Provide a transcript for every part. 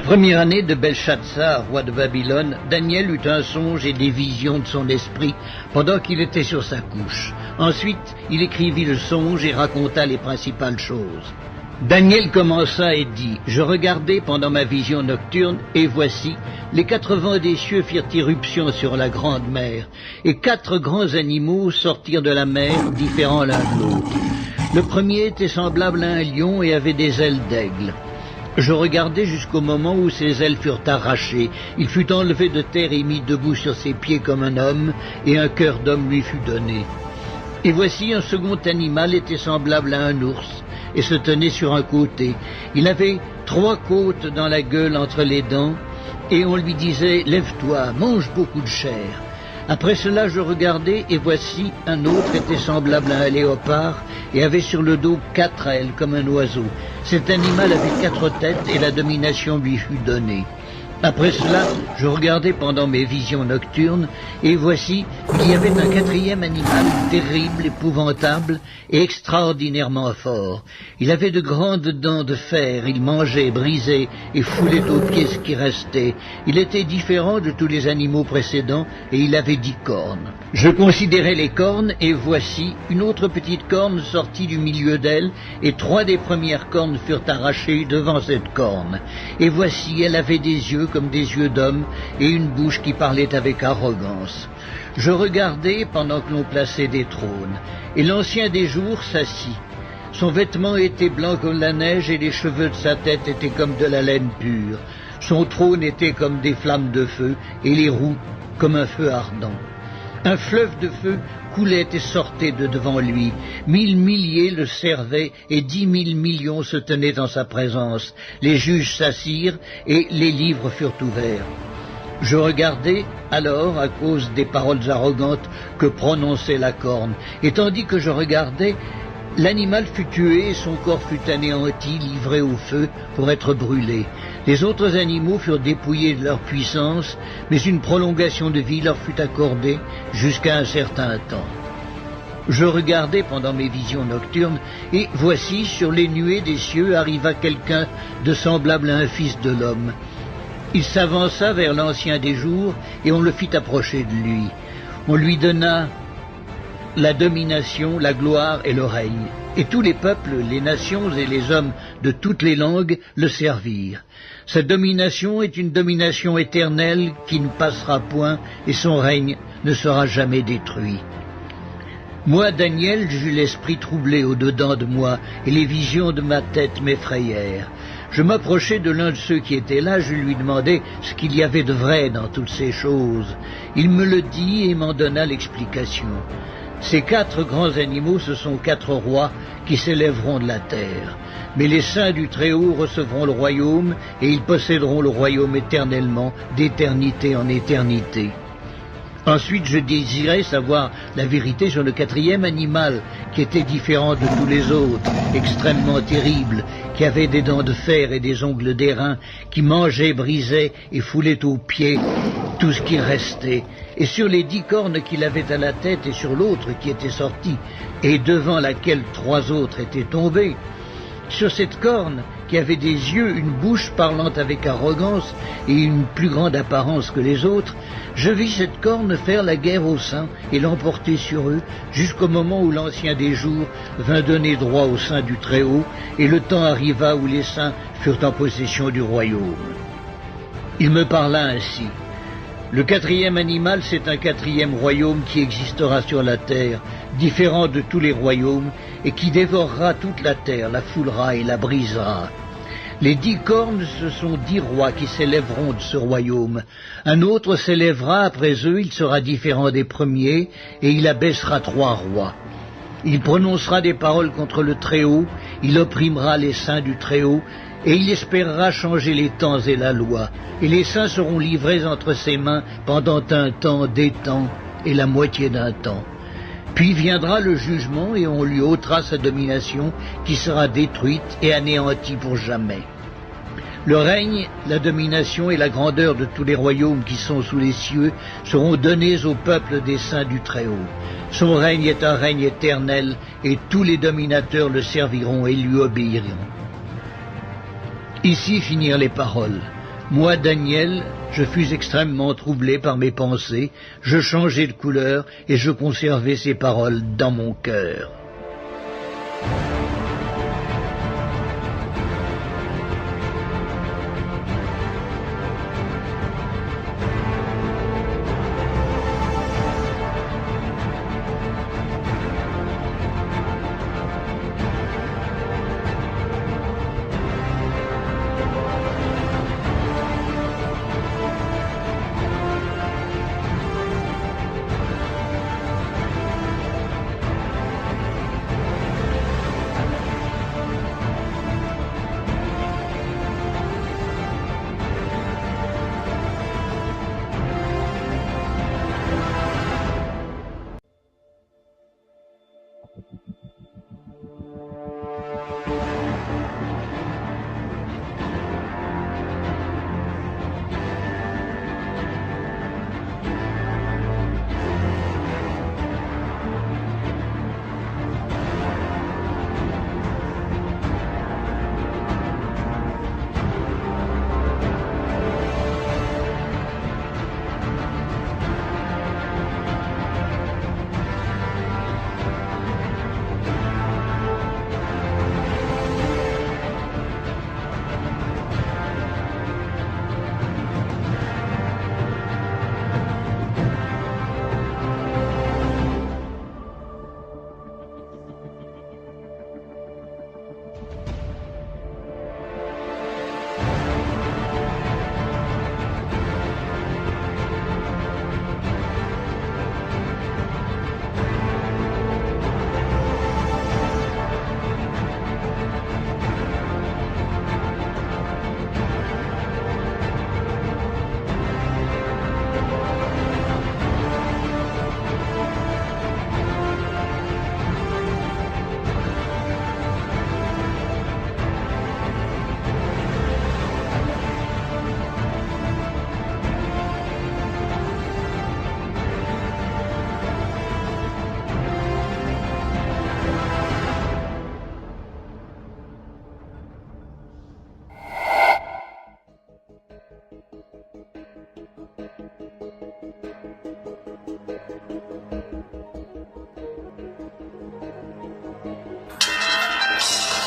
première année de Belshazzar, roi de Babylone, Daniel eut un songe et des visions de son esprit pendant qu'il était sur sa couche. Ensuite, il écrivit le songe et raconta les principales choses. Daniel commença et dit, « Je regardai pendant ma vision nocturne, et voici, les 4 vents des cieux firent irruption sur la grande mer, et 4 grands animaux sortirent de la mer, différents l'un de l'autre. Le premier était semblable à un lion et avait des ailes d'aigle. Je regardai jusqu'au moment où ses ailes furent arrachées. Il fut enlevé de terre et mis debout sur ses pieds comme un homme, et un cœur d'homme lui fut donné. Et voici un second animal était semblable à un ours, et se tenait sur un côté. Il avait 3 côtes dans la gueule entre les dents, et on lui disait « Lève-toi, mange beaucoup de chair ». Après cela, je regardai, et voici, un autre était semblable à un léopard, et avait sur le dos 4 ailes, comme un oiseau. Cet animal avait 4 têtes, et la domination lui fut donnée. Après cela, je regardai pendant mes visions nocturnes, et voici, il y avait un 4e animal, terrible, épouvantable, et extraordinairement fort. Il avait de grandes dents de fer, il mangeait, brisait, et foulait aux pieds ce qui restait. Il était différent de tous les animaux précédents, et il avait 10 cornes. Je considérai les cornes, et voici, une autre petite corne sortit du milieu d'elle, et 3 des premières cornes furent arrachées devant cette corne. Et voici, elle avait des yeux comme des yeux d'homme, et une bouche qui parlait avec arrogance. Je regardai pendant que l'on plaçait des trônes, et l'ancien des jours s'assit. Son vêtement était blanc comme la neige, et les cheveux de sa tête étaient comme de la laine pure. Son trône était comme des flammes de feu, et les roues comme un feu ardent. Un fleuve de feu coulait et sortait de devant lui. 1000 milliers le servaient et 10 000 millions se tenaient en sa présence. Les juges s'assirent et les livres furent ouverts. Je regardai alors à cause des paroles arrogantes que prononçait la corne, et tandis que je regardais, l'animal fut tué et son corps fut anéanti, livré au feu pour être brûlé. Les autres animaux furent dépouillés de leur puissance, mais une prolongation de vie leur fut accordée jusqu'à un certain temps. Je regardai pendant mes visions nocturnes, et voici, sur les nuées des cieux arriva quelqu'un de semblable à un fils de l'homme. Il s'avança vers l'ancien des jours, et on le fit approcher de lui. On lui donna la domination, la gloire et le règne. Et tous les peuples, les nations et les hommes de toutes les langues le servirent. Sa domination est une domination éternelle qui ne passera point, et son règne ne sera jamais détruit. Moi, Daniel, j'eus l'esprit troublé au-dedans de moi, et les visions de ma tête m'effrayèrent. Je m'approchai de l'un de ceux qui étaient là, je lui demandai ce qu'il y avait de vrai dans toutes ces choses. Il me le dit et m'en donna l'explication. Ces 4 grands animaux, ce sont 4 rois qui s'élèveront de la terre. Mais les saints du Très-Haut recevront le royaume, et ils posséderont le royaume éternellement, d'éternité en éternité. Ensuite, je désirais savoir la vérité sur le 4e animal, qui était différent de tous les autres, extrêmement terrible, qui avait des dents de fer et des ongles d'airain, qui mangeait, brisait et foulait aux pieds tout ce qui restait. Et sur les 10 cornes qu'il avait à la tête et sur l'autre qui était sortie, et devant laquelle 3 autres étaient tombés, sur cette corne qui avait des yeux, une bouche parlant avec arrogance et une plus grande apparence que les autres, je vis cette corne faire la guerre aux saints et l'emporter sur eux jusqu'au moment où l'ancien des jours vint donner droit aux saints du Très-Haut, et le temps arriva où les saints furent en possession du royaume. Il me parla ainsi. Le 4e animal, c'est un 4e royaume qui existera sur la terre, différent de tous les royaumes, et qui dévorera toute la terre, la foulera et la brisera. Les 10 cornes, ce sont 10 rois qui s'élèveront de ce royaume. Un autre s'élèvera après eux, il sera différent des premiers, et il abaissera 3 rois. Il prononcera des paroles contre le Très-Haut, il opprimera les saints du Très-Haut, et il espérera changer les temps et la loi. Et les saints seront livrés entre ses mains pendant un temps, des temps, et la moitié d'un temps. Puis viendra le jugement, et on lui ôtera sa domination, qui sera détruite et anéantie pour jamais. Le règne, la domination et la grandeur de tous les royaumes qui sont sous les cieux seront donnés au peuple des saints du Très-Haut. Son règne est un règne éternel, et tous les dominateurs le serviront et lui obéiront. Ici finirent les paroles. Moi, Daniel, je fus extrêmement troublé par mes pensées, je changeai de couleur et je conservai ces paroles dans mon cœur.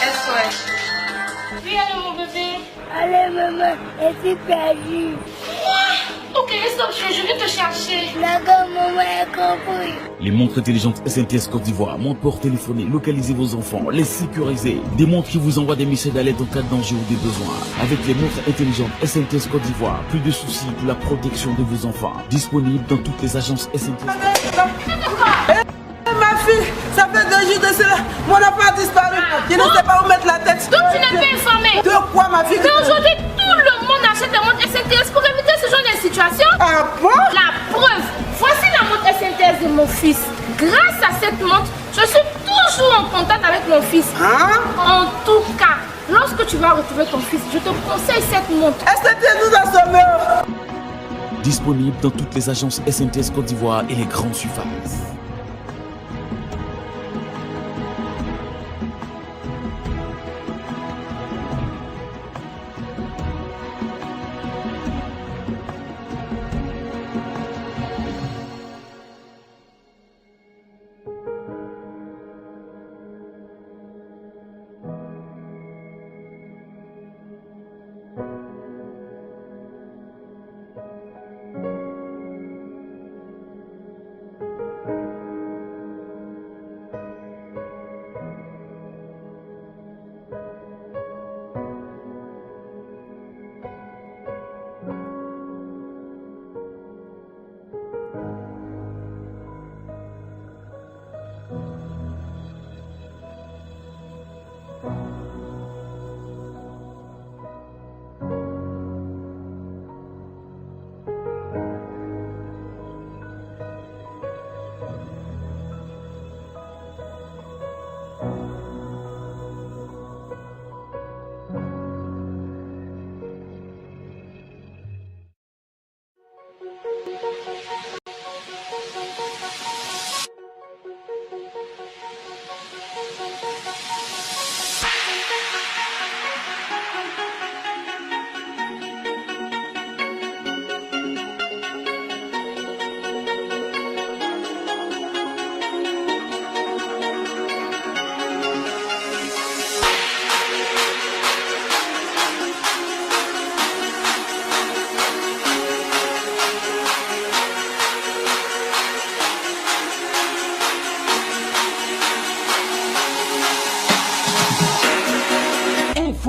SOS. Oui, allô mon bébé. Allez maman, je suis perdue. Ok, stop, je vais te chercher. D'accord, maman a compris. Les montres intelligentes SNTS Côte d'Ivoire, montres pour téléphoner, localiser vos enfants, les sécuriser. Des montres qui vous envoient des messages d'alerte en cas de danger ou des besoins. Avec les montres intelligentes SNTS Côte d'Ivoire, plus de soucis pour la protection de vos enfants. Disponible dans toutes les agences SNTS. Ma fille, ça fait 2 jours de cela. Mon enfant a disparu. Je ne sais pas où mettre la tête. Donc tu n'es pas informé. De quoi, ma fille? Mais aujourd'hui, tout le monde achète des montres SNTS pour éviter ce genre de situation. Ah bon? La preuve, voici la montre SNTS de mon fils. Grâce à cette montre, je suis toujours en contact avec mon fils. Hein? En tout cas, lorsque tu vas retrouver ton fils, je te conseille cette montre. Est-ce que tu nous as sommé? Disponible dans toutes les agences SNTS Côte d'Ivoire et les grandes surfaces.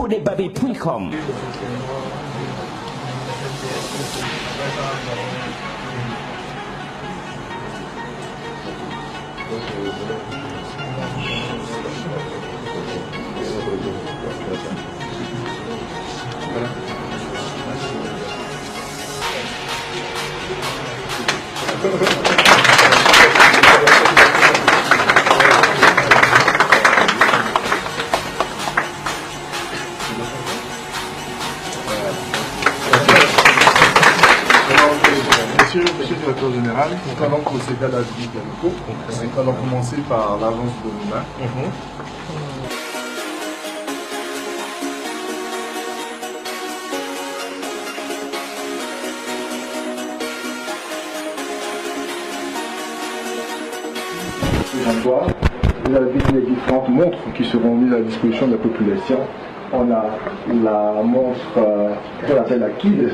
Infodebabe.com. Monsieur le directeur général, nous allons procéder à la visite des locaux. Nous allons commencer par l'agence de l'humain. Vous avez vu les différentes montres qui seront mises à la disposition de la population. On a la montre qu'on appelle la KID,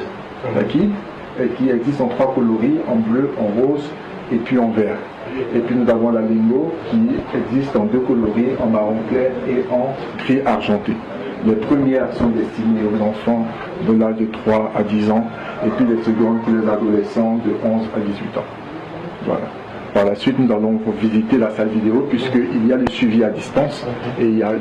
qui existe en 3 coloris, en bleu, en rose et puis en vert. Et puis nous avons la Lingo qui existe en 2 coloris, en marron clair et en gris argenté. Les premières sont destinées aux enfants de l'âge de 3 à 10 ans et puis les secondes pour les adolescents de 11 à 18 ans. Voilà. Par la suite, nous allons visiter la salle vidéo puisqu'il y a le suivi à distance et il y a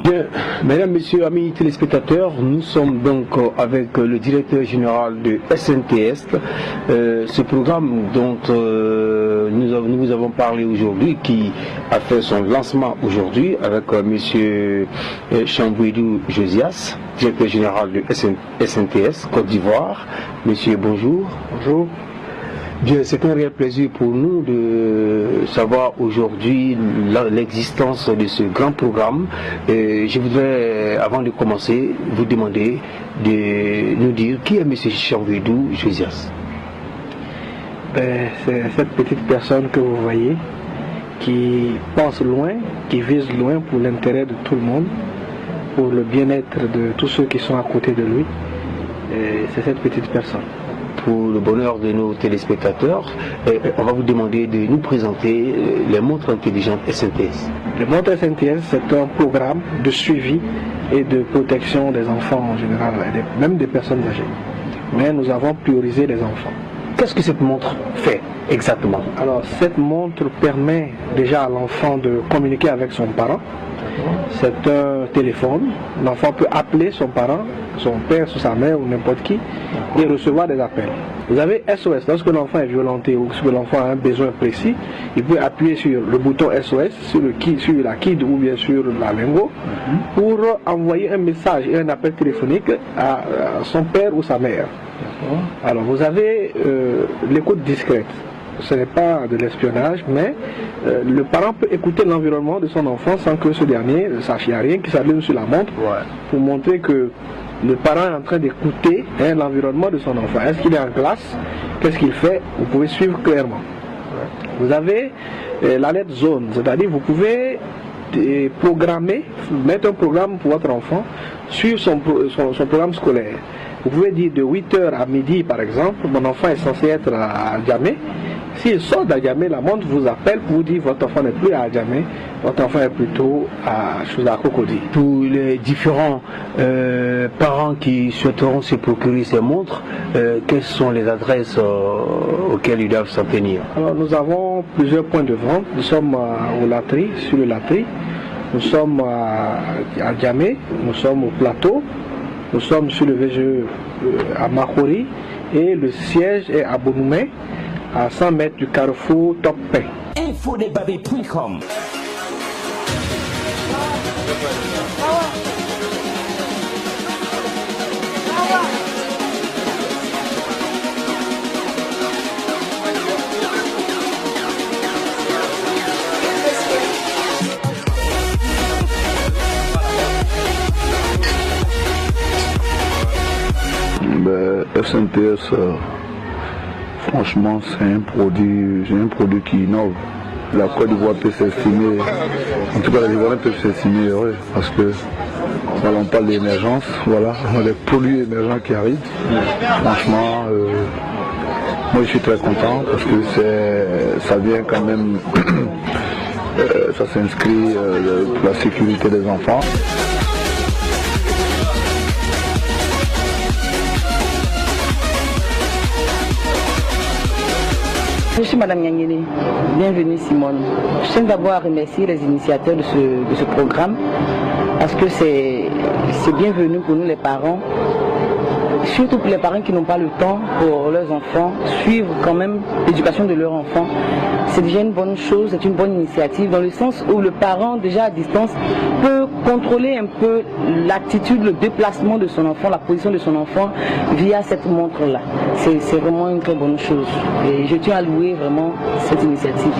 Bien, mesdames, messieurs, amis téléspectateurs, nous sommes donc avec le directeur général de SNTS. Ce programme dont nous vous avons parlé aujourd'hui, qui a fait son lancement aujourd'hui avec monsieur Chambouidou Josias, directeur général de SNTS Côte d'Ivoire. Monsieur, bonjour. Bonjour. Bien, c'est un réel plaisir pour nous de savoir aujourd'hui l'existence de ce grand programme. Et je voudrais, avant de commencer, vous demander de nous dire qui est M. Chambouidou Josias. C'est cette petite personne que vous voyez qui pense loin, qui vise loin pour l'intérêt de tout le monde, pour le bien-être de tous ceux qui sont à côté de lui. Et c'est cette petite personne. Pour le bonheur de nos téléspectateurs, on va vous demander de nous présenter les montres intelligentes SNTS. Les montres SNTS, c'est un programme de suivi et de protection des enfants en général, même des personnes âgées. Mais nous avons priorisé les enfants. Qu'est-ce que cette montre fait exactement? Alors, cette montre permet déjà à l'enfant de communiquer avec son parent. C'est un téléphone. L'enfant peut appeler son parent, son père, sa mère ou n'importe qui, et recevoir des appels. Vous avez SOS. Lorsque l'enfant est violenté ou que l'enfant a un besoin précis, il peut appuyer sur le bouton SOS, sur la KID ou bien sur la Lingo, pour envoyer un message et un appel téléphonique à son père ou sa mère. Alors vous avez l'écoute discrète. Ce n'est pas de l'espionnage, mais le parent peut écouter l'environnement de son enfant sans que ce dernier ne sache. Il n'y a rien qui s'allume sur la montre pour montrer que le parent est en train d'écouter l'environnement de son enfant. Est-ce qu'il est en classe? Qu'est-ce qu'il fait? Vous pouvez suivre clairement. Vous avez l'alerte zone, c'est-à-dire vous pouvez programmer, mettre un programme pour votre enfant sur son programme scolaire. Vous pouvez dire de 8h à midi par exemple, mon enfant est censé être à Djamé. S'il sort d'Adjamé, la montre vous appelle pour vous dire votre enfant n'est plus à Adjamé, votre enfant est plutôt à Cocody. Pour les différents parents qui souhaiteront se procurer ces montres, quelles sont les adresses auxquelles ils doivent s'en tenir? Alors nous avons plusieurs points de vente. Nous sommes au Latry, sur le Latry. Nous sommes à Djamé, nous sommes au Plateau. Nous sommes sur le VGE à Makori et le siège est à Bonoumé, à 100 mètres du carrefour Top Pain. Infodebabe.com. SNTS, franchement, c'est un produit qui innove. La Côte d'Ivoire peut s'estimer, en tout cas les Ivoiriens peuvent s'estimer heureux parce que Voilà, on parle d'émergence, voilà, les pollues émergents qui arrivent. Franchement, moi je suis très content parce que ça vient quand même, ça s'inscrit pour la sécurité des enfants. Je suis Madame Nyangene. Bienvenue Simone. Je tiens d'abord à remercier les initiateurs de ce programme parce que c'est bienvenu pour nous les parents, surtout pour les parents qui n'ont pas le temps pour leurs enfants, suivre quand même l'éducation de leurs enfants. C'est déjà une bonne chose, c'est une bonne initiative dans le sens où le parent déjà à distance peut contrôler un peu l'attitude, le déplacement de son enfant, la position de son enfant via cette montre-là. C'est vraiment une très bonne chose et je tiens à louer vraiment cette initiative.